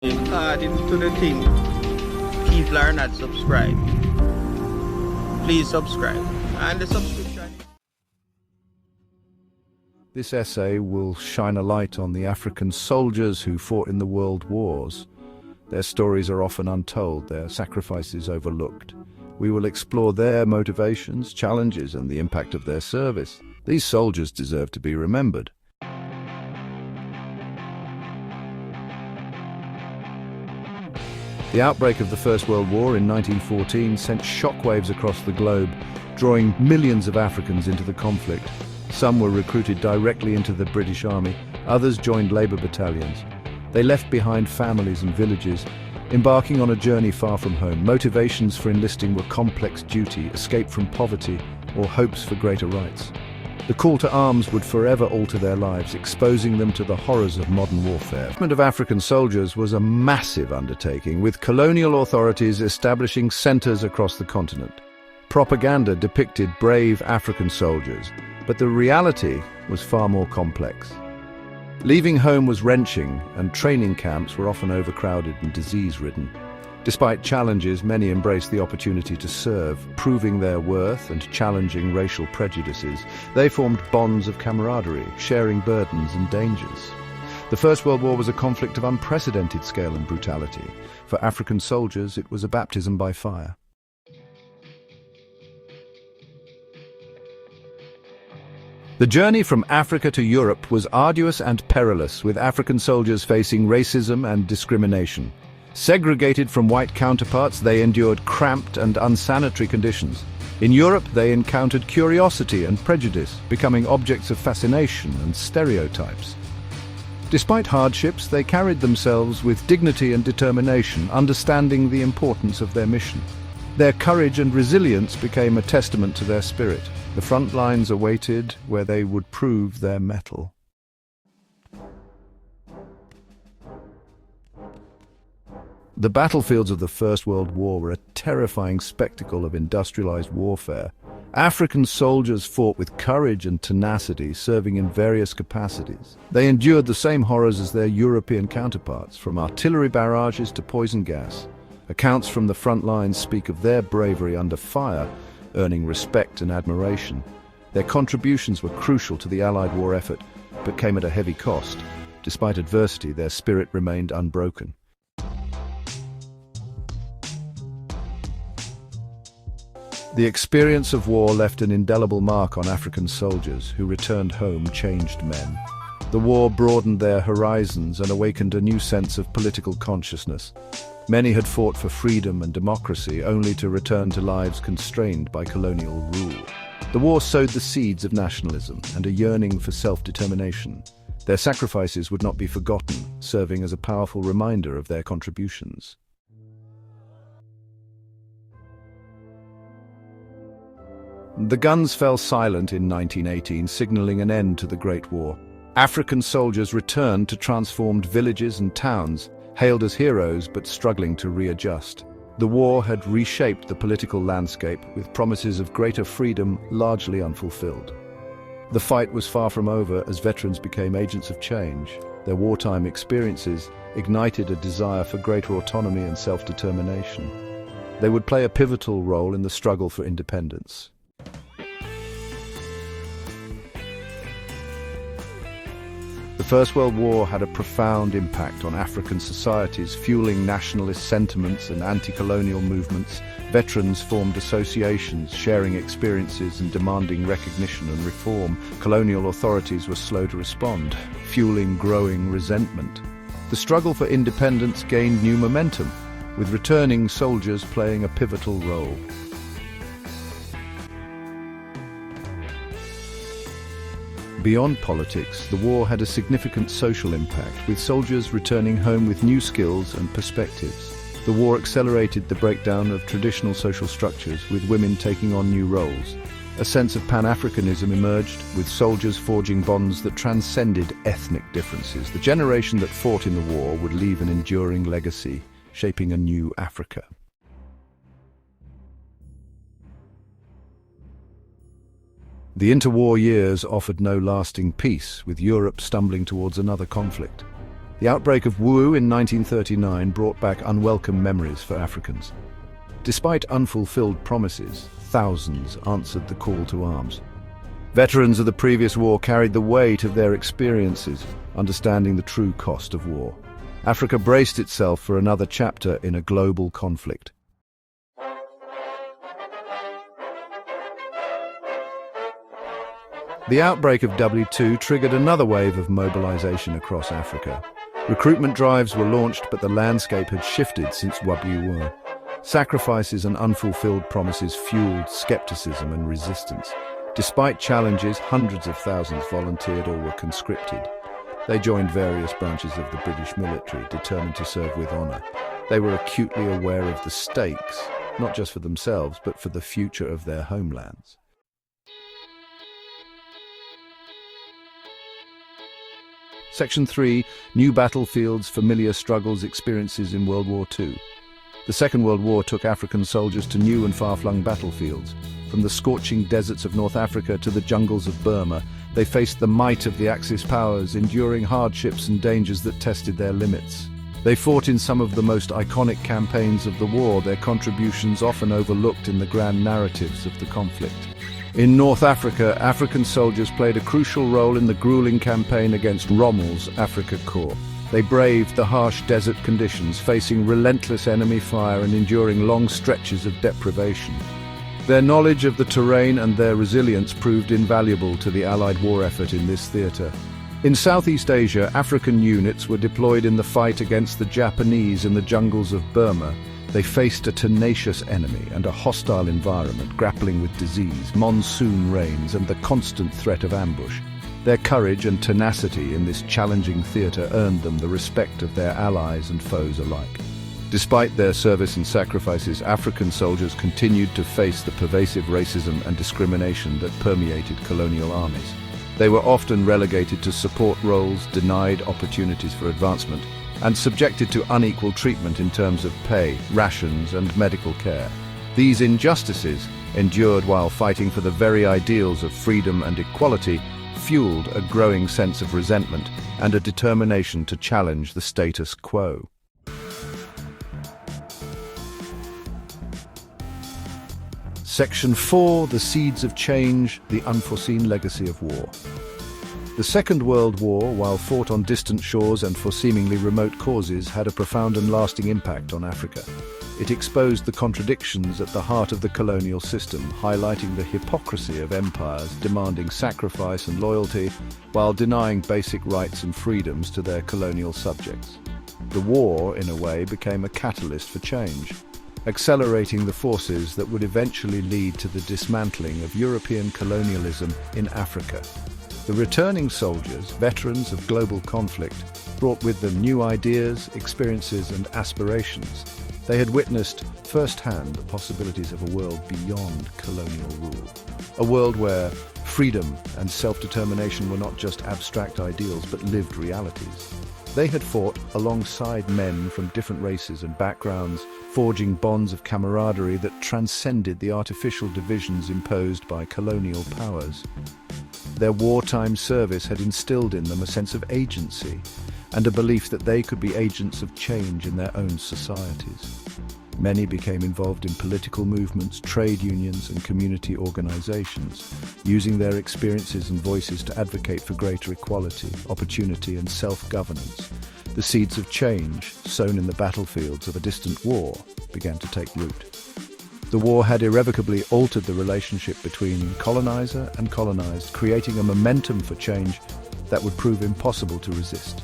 Into the thing, people are not subscribed. Please subscribe. And the subscription. This essay will shine a light on the African soldiers who fought in the world wars. Their stories are often untold, their sacrifices overlooked. We will explore their motivations, challenges, and the impact of their service. These soldiers deserve to be remembered. The outbreak of the First World War in 1914 sent shockwaves across the globe, drawing millions of Africans into the conflict. Some were recruited directly into the British Army, others joined Labour battalions. They left behind families and villages, embarking on a journey far from home. Motivations for enlisting were complex duty, escape from poverty, or hopes for greater rights. The call to arms would forever alter their lives, exposing them to the horrors of modern warfare. The recruitment of African soldiers was a massive undertaking, with colonial authorities establishing centres across the continent. Propaganda depicted brave African soldiers, but the reality was far more complex. Leaving home was wrenching, and training camps were often overcrowded and disease-ridden. Despite challenges, many embraced the opportunity to serve, proving their worth and challenging racial prejudices. They formed bonds of camaraderie, sharing burdens and dangers. The First World War was a conflict of unprecedented scale and brutality. For African soldiers, it was a baptism by fire. The journey from Africa to Europe was arduous and perilous, with African soldiers facing racism and discrimination. Segregated from white counterparts, they endured cramped and unsanitary conditions. In Europe, they encountered curiosity and prejudice, becoming objects of fascination and stereotypes. Despite hardships, they carried themselves with dignity and determination, understanding the importance of their mission. Their courage and resilience became a testament to their spirit. The front lines awaited where they would prove their mettle. The battlefields of the First World War were a terrifying spectacle of industrialized warfare. African soldiers fought with courage and tenacity, serving in various capacities. They endured the same horrors as their European counterparts, from artillery barrages to poison gas. Accounts from the front lines speak of their bravery under fire, earning respect and admiration. Their contributions were crucial to the Allied war effort, but came at a heavy cost. Despite adversity, their spirit remained unbroken. The experience of war left an indelible mark on African soldiers who returned home changed men. The war broadened their horizons and awakened a new sense of political consciousness. Many had fought for freedom and democracy, only to return to lives constrained by colonial rule. The war sowed the seeds of nationalism and a yearning for self-determination. Their sacrifices would not be forgotten, serving as a powerful reminder of their contributions. The guns fell silent in 1918, signaling an end to the Great War. African soldiers returned to transformed villages and towns, hailed as heroes but struggling to readjust. The war had reshaped the political landscape, with promises of greater freedom largely unfulfilled. The fight was far from over as veterans became agents of change. Their wartime experiences ignited a desire for greater autonomy and self-determination. They would play a pivotal role in the struggle for independence. The First World War had a profound impact on African societies, fueling nationalist sentiments and anti-colonial movements. Veterans formed associations, sharing experiences and demanding recognition and reform. Colonial authorities were slow to respond, fueling growing resentment. The struggle for independence gained new momentum, with returning soldiers playing a pivotal role. Beyond politics, the war had a significant social impact, with soldiers returning home with new skills and perspectives. The war accelerated the breakdown of traditional social structures, with women taking on new roles. A sense of Pan-Africanism emerged, with soldiers forging bonds that transcended ethnic differences. The generation that fought in the war would leave an enduring legacy, shaping a new Africa. The interwar years offered no lasting peace, with Europe stumbling towards another conflict. The outbreak of WW in 1939 brought back unwelcome memories for Africans. Despite unfulfilled promises, thousands answered the call to arms. Veterans of the previous war carried the weight of their experiences, understanding the true cost of war. Africa braced itself for another chapter in a global conflict. The outbreak of WW2 triggered another wave of mobilization across Africa. Recruitment drives were launched, but the landscape had shifted since WW1. Sacrifices and unfulfilled promises fueled skepticism and resistance. Despite challenges, hundreds of thousands volunteered or were conscripted. They joined various branches of the British military, determined to serve with honor. They were acutely aware of the stakes, not just for themselves, but for the future of their homelands. Section 3. New battlefields, familiar struggles, experiences in World War II. The Second World War took African soldiers to new and far-flung battlefields. From the scorching deserts of North Africa to the jungles of Burma, they faced the might of the Axis powers, enduring hardships and dangers that tested their limits. They fought in some of the most iconic campaigns of the war, their contributions often overlooked in the grand narratives of the conflict. In North Africa, African soldiers played a crucial role in the grueling campaign against Rommel's Afrika Korps. They braved the harsh desert conditions, facing relentless enemy fire and enduring long stretches of deprivation. Their knowledge of the terrain and their resilience proved invaluable to the Allied war effort in this theatre. In Southeast Asia, African units were deployed in the fight against the Japanese in the jungles of Burma. They faced a tenacious enemy and a hostile environment, grappling with disease, monsoon rains, and the constant threat of ambush. Their courage and tenacity in this challenging theatre earned them the respect of their allies and foes alike. Despite their service and sacrifices, African soldiers continued to face the pervasive racism and discrimination that permeated colonial armies. They were often relegated to support roles, denied opportunities for advancement, and subjected to unequal treatment in terms of pay, rations, and medical care. These injustices, endured while fighting for the very ideals of freedom and equality, fueled a growing sense of resentment and a determination to challenge the status quo. Section 4. The Seeds of Change, the Unforeseen Legacy of War. The Second World War, while fought on distant shores and for seemingly remote causes, had a profound and lasting impact on Africa. It exposed the contradictions at the heart of the colonial system, highlighting the hypocrisy of empires demanding sacrifice and loyalty while denying basic rights and freedoms to their colonial subjects. The war, in a way, became a catalyst for change, accelerating the forces that would eventually lead to the dismantling of European colonialism in Africa. The returning soldiers, veterans of global conflict, brought with them new ideas, experiences, and aspirations. They had witnessed firsthand the possibilities of a world beyond colonial rule. A world where freedom and self-determination were not just abstract ideals but lived realities. They had fought alongside men from different races and backgrounds, forging bonds of camaraderie that transcended the artificial divisions imposed by colonial powers. Their wartime service had instilled in them a sense of agency and a belief that they could be agents of change in their own societies. Many became involved in political movements, trade unions, and community organizations, using their experiences and voices to advocate for greater equality, opportunity, and self-governance. The seeds of change, sown in the battlefields of a distant war, began to take root. The war had irrevocably altered the relationship between colonizer and colonized, creating a momentum for change that would prove impossible to resist.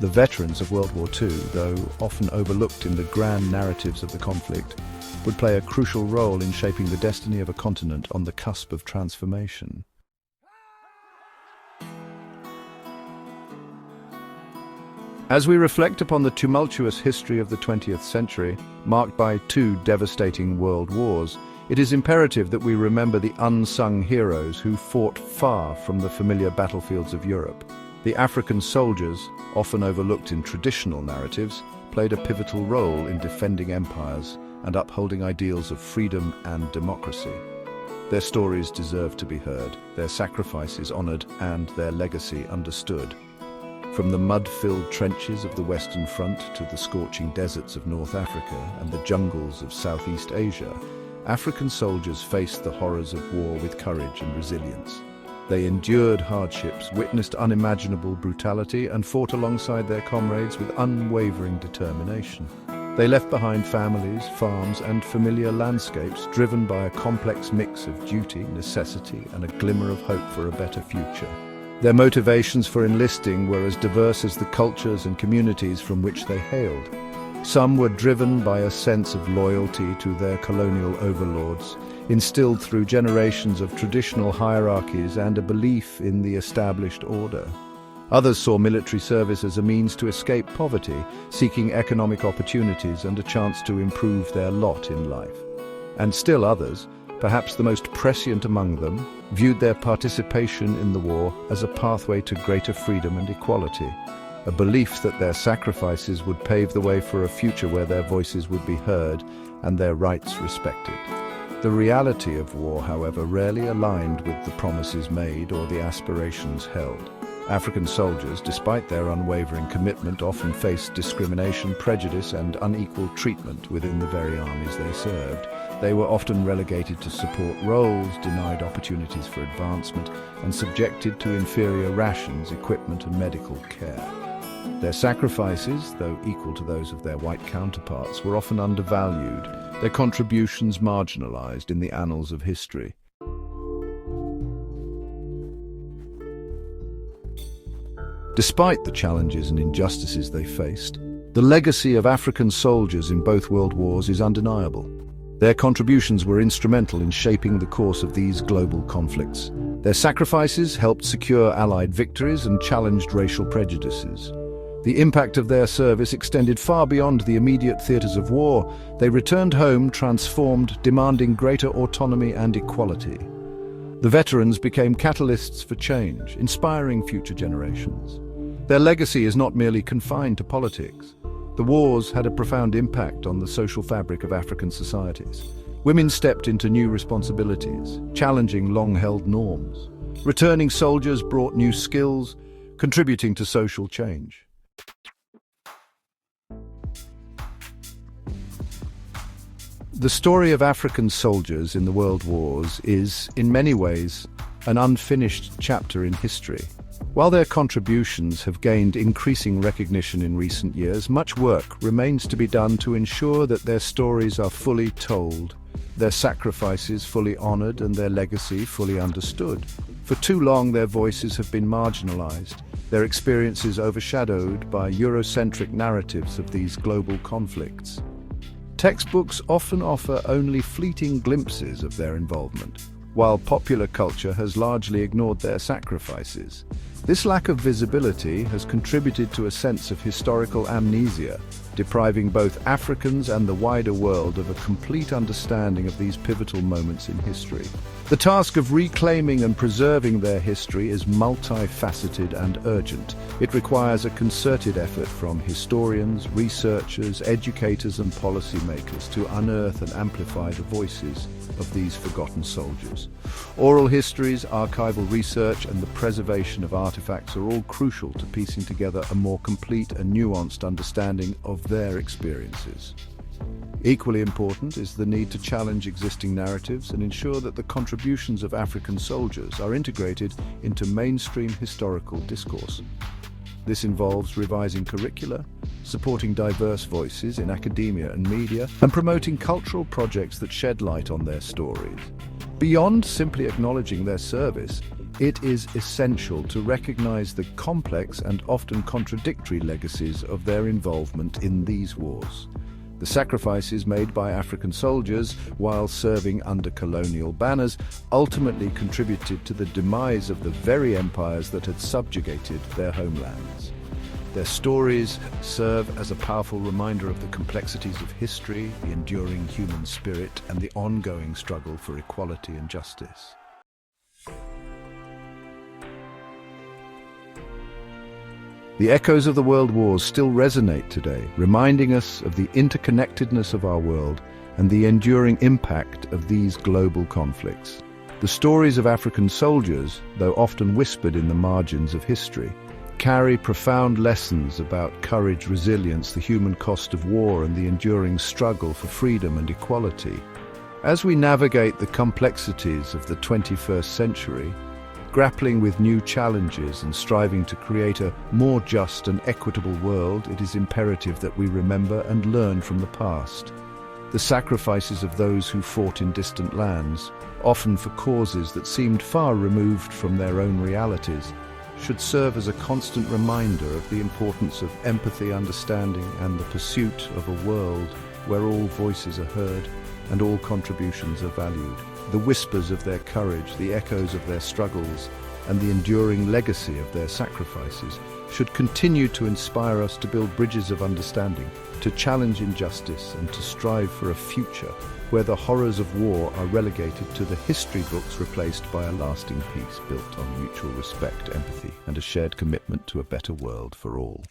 The veterans of World War II, though often overlooked in the grand narratives of the conflict, would play a crucial role in shaping the destiny of a continent on the cusp of transformation. As we reflect upon the tumultuous history of the 20th century, marked by two devastating world wars, it is imperative that we remember the unsung heroes who fought far from the familiar battlefields of Europe. The African soldiers, often overlooked in traditional narratives, played a pivotal role in defending empires and upholding ideals of freedom and democracy. Their stories deserve to be heard, their sacrifices honored, and their legacy understood. From the mud-filled trenches of the Western Front to the scorching deserts of North Africa and the jungles of Southeast Asia, African soldiers faced the horrors of war with courage and resilience. They endured hardships, witnessed unimaginable brutality, and fought alongside their comrades with unwavering determination. They left behind families, farms, and familiar landscapes driven by a complex mix of duty, necessity, and a glimmer of hope for a better future. Their motivations for enlisting were as diverse as the cultures and communities from which they hailed. Some were driven by a sense of loyalty to their colonial overlords, instilled through generations of traditional hierarchies and a belief in the established order. Others saw military service as a means to escape poverty, seeking economic opportunities and a chance to improve their lot in life. And still others, perhaps the most prescient among them, viewed their participation in the war as a pathway to greater freedom and equality, a belief that their sacrifices would pave the way for a future where their voices would be heard and their rights respected. The reality of war, however, rarely aligned with the promises made or the aspirations held. African soldiers, despite their unwavering commitment, often faced discrimination, prejudice, and unequal treatment within the very armies they served. They were often relegated to support roles, denied opportunities for advancement, and subjected to inferior rations, equipment, and medical care. Their sacrifices, though equal to those of their white counterparts, were often undervalued, their contributions marginalized in the annals of history. Despite the challenges and injustices they faced, the legacy of African soldiers in both world wars is undeniable. Their contributions were instrumental in shaping the course of these global conflicts. Their sacrifices helped secure Allied victories and challenged racial prejudices. The impact of their service extended far beyond the immediate theaters of war. They returned home transformed, demanding greater autonomy and equality. The veterans became catalysts for change, inspiring future generations. Their legacy is not merely confined to politics. The wars had a profound impact on the social fabric of African societies. Women stepped into new responsibilities, challenging long-held norms. Returning soldiers brought new skills, contributing to social change. The story of African soldiers in the world wars is, in many ways, an unfinished chapter in history. While their contributions have gained increasing recognition in recent years, much work remains to be done to ensure that their stories are fully told, their sacrifices fully honored, and their legacy fully understood. For too long, their voices have been marginalized, their experiences overshadowed by Eurocentric narratives of these global conflicts. Textbooks often offer only fleeting glimpses of their involvement, while popular culture has largely ignored their sacrifices. This lack of visibility has contributed to a sense of historical amnesia, depriving both Africans and the wider world of a complete understanding of these pivotal moments in history. The task of reclaiming and preserving their history is multifaceted and urgent. It requires a concerted effort from historians, researchers, educators, and policymakers to unearth and amplify the voices of these forgotten soldiers. Oral histories, archival research, and the preservation of artifacts are all crucial to piecing together a more complete and nuanced understanding of their experiences. Equally important is the need to challenge existing narratives and ensure that the contributions of African soldiers are integrated into mainstream historical discourse. This involves revising curricula, supporting diverse voices in academia and media, and promoting cultural projects that shed light on their stories. Beyond simply acknowledging their service, it is essential to recognize the complex and often contradictory legacies of their involvement in these wars. The sacrifices made by African soldiers while serving under colonial banners ultimately contributed to the demise of the very empires that had subjugated their homelands. Their stories serve as a powerful reminder of the complexities of history, the enduring human spirit, and the ongoing struggle for equality and justice. The echoes of the world wars still resonate today, reminding us of the interconnectedness of our world and the enduring impact of these global conflicts. The stories of African soldiers, though often whispered in the margins of history, carry profound lessons about courage, resilience, the human cost of war, and the enduring struggle for freedom and equality. As we navigate the complexities of the 21st century, grappling with new challenges and striving to create a more just and equitable world, it is imperative that we remember and learn from the past. The sacrifices of those who fought in distant lands, often for causes that seemed far removed from their own realities, should serve as a constant reminder of the importance of empathy, understanding, and the pursuit of a world where all voices are heard and all contributions are valued. The whispers of their courage, the echoes of their struggles, and the enduring legacy of their sacrifices should continue to inspire us to build bridges of understanding, to challenge injustice, and to strive for a future where the horrors of war are relegated to the history books, replaced by a lasting peace built on mutual respect, empathy, and a shared commitment to a better world for all.